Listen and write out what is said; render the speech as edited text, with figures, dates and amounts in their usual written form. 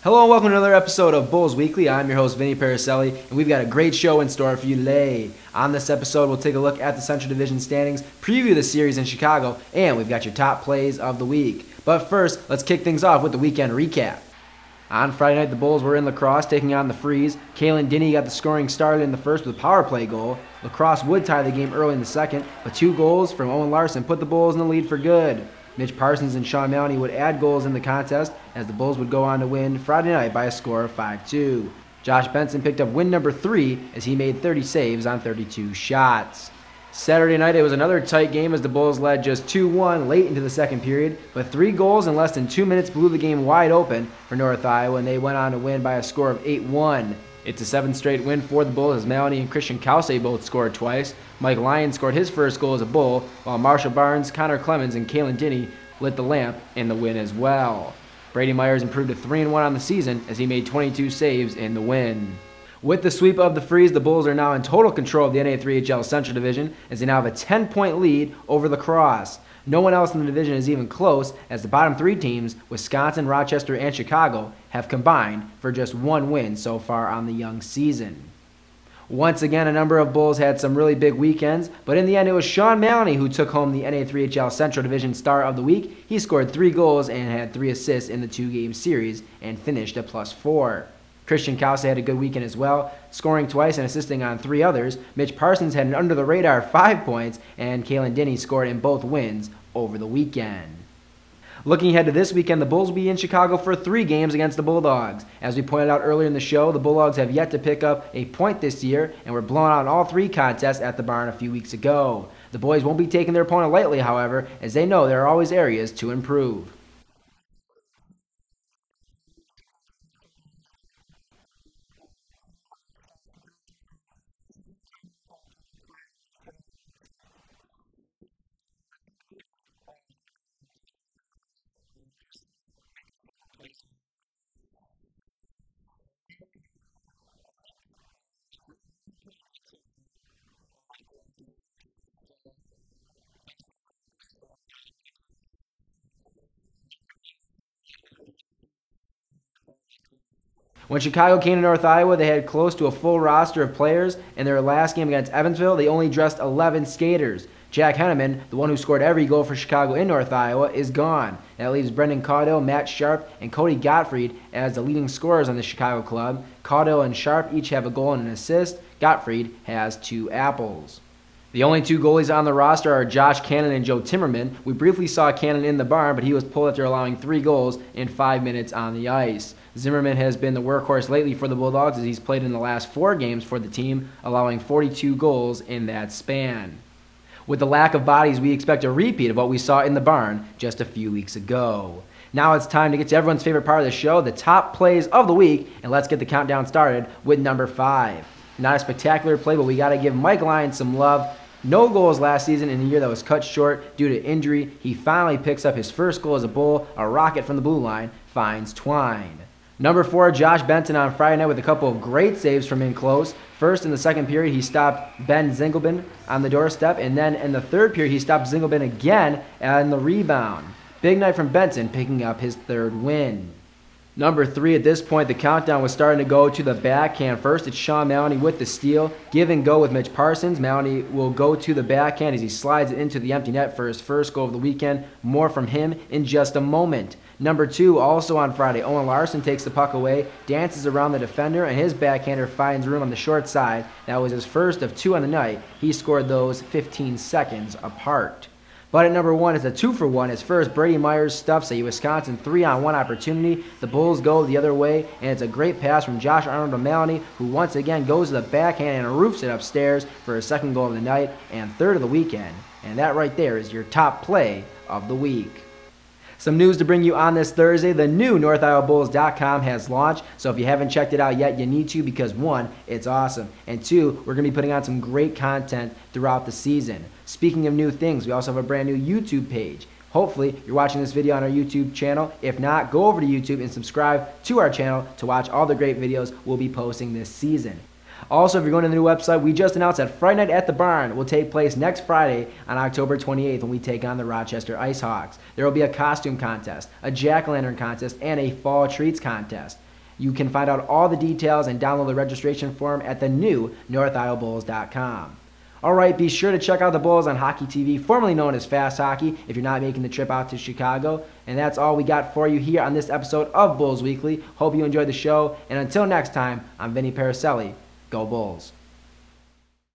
Hello and welcome to another episode of Bulls Weekly. I'm your host, Vinny Paracelli, and we've got a great show in store for you today. On this episode, we'll take a look at the Central Division standings, preview the series in Chicago, and we've got your top plays of the week. But first, let's kick things off with the weekend recap. On Friday night, the Bulls were in Lacrosse taking on the Freeze. Kalen Dinney got the scoring started in the first with a power play goal. Lacrosse would tie the game early in the second, but two goals from Owen Larson put the Bulls in the lead for good. Mitch Parsons and Sean Maloney would add goals in the contest as the Bulls would go on to win Friday night by a score of 5-2. Josh Benson picked up win number 3 as he made 30 saves on 32 shots. Saturday night, it was another tight game as the Bulls led just 2-1 late into the second period, but 3 goals in less than 2 minutes blew the game wide open for North Iowa, and they went on to win by a score of 8-1. It's a 7th straight win for the Bulls as Maloney and Christian Kause both scored twice. Mike Lyon scored his first goal as a Bull, while Marshall Barnes, Connor Clemens, and Kalen Dinney lit the lamp in the win as well. Brady Myers improved to 3-1 on the season as he made 22 saves in the win. With the sweep of the Freeze, the Bulls are now in total control of the NA3HL Central Division as they now have a 10-point lead over Lacrosse. No one else in the division is even close as the bottom 3 teams, Wisconsin, Rochester, and Chicago, have combined for just 1 win so far on the young season. Once again, a number of Bulls had some really big weekends, but in the end it was Sean Maloney who took home the NA3HL Central Division Star of the Week. He scored 3 goals and had 3 assists in the 2-game series and finished at +4. Christian Kause had a good weekend as well, scoring twice and assisting on 3 others. Mitch Parsons had an under-the-radar 5 points, and Kalen Dinney scored in both wins over the weekend. Looking ahead to this weekend, the Bulls will be in Chicago for 3 games against the Bulldogs. As we pointed out earlier in the show, the Bulldogs have yet to pick up a point this year and were blown out in all 3 contests at the barn a few weeks ago. The boys won't be taking their opponent lightly, however, as they know there are always areas to improve. When Chicago came to North Iowa, they had close to a full roster of players. In their last game against Evansville, they only dressed 11 skaters. Jack Henneman, the one who scored every goal for Chicago in North Iowa, is gone. That leaves Brendan Caudill, Matt Sharp, and Cody Gottfried as the leading scorers on the Chicago club. Caudill and Sharp each have a goal and an assist. Gottfried has 2 apples. The only 2 goalies on the roster are Josh Cannon and Joe Timmerman. We briefly saw Cannon in the barn, but he was pulled after allowing 3 goals in 5 minutes on the ice. Zimmerman has been the workhorse lately for the Bulldogs as he's played in the last 4 games for the team, allowing 42 goals in that span. With the lack of bodies, we expect a repeat of what we saw in the barn just a few weeks ago. Now it's time to get to everyone's favorite part of the show, the top plays of the week, and let's get the countdown started with number 5. Not a spectacular play, but we got to give Mike Lyon some love. No goals last season in a year that was cut short due to injury. He finally picks up his first goal as a Bull. A rocket from the blue line finds Twine. Number 4, Josh Benson on Friday night with a couple of great saves from in close. First, in the second period, he stopped Ben Zingelben on the doorstep, and then in the third period, he stopped Zingelben again on the rebound. Big night from Benson, picking up his 3rd win. Number 3, at this point, the countdown was starting to go to the backhand. First, it's Sean Maloney with the steal. Give and go with Mitch Parsons. Maloney will go to the backhand as he slides it into the empty net for his first goal of the weekend. More from him in just a moment. Number 2, also on Friday, Owen Larson takes the puck away, dances around the defender, and his backhander finds room on the short side. That was his first of 2 on the night. He scored those 15 seconds apart. But at number 1 is a 2-for-1 as first Brady Myers stuffs a Wisconsin 3-on-1 opportunity. The Bulls go the other way, and it's a great pass from Josh Arnold to Maloney, who once again goes to the backhand and roofs it upstairs for his 2nd goal of the night and 3rd of the weekend. And that right there is your top play of the week. Some news to bring you on this Thursday. The new NorthIowaBulls.com has launched, so if you haven't checked it out yet, you need to because 1, it's awesome, and 2, we're going to be putting on some great content throughout the season. Speaking of new things, we also have a brand new YouTube page. Hopefully, you're watching this video on our YouTube channel. If not, go over to YouTube and subscribe to our channel to watch all the great videos we'll be posting this season. Also, if you're going to the new website, we just announced that Friday Night at the Barn will take place next Friday on October 28th when we take on the Rochester IceHawks. There will be a costume contest, a jack-o'-lantern contest, and a fall treats contest. You can find out all the details and download the registration form at the new NorthIsleBulls.com. All right, be sure to check out the Bulls on Hockey TV, formerly known as Fast Hockey, if you're not making the trip out to Chicago. And that's all we got for you here on this episode of Bulls Weekly. Hope you enjoyed the show. And until next time, I'm Vinny Paracelli. Go Bulls.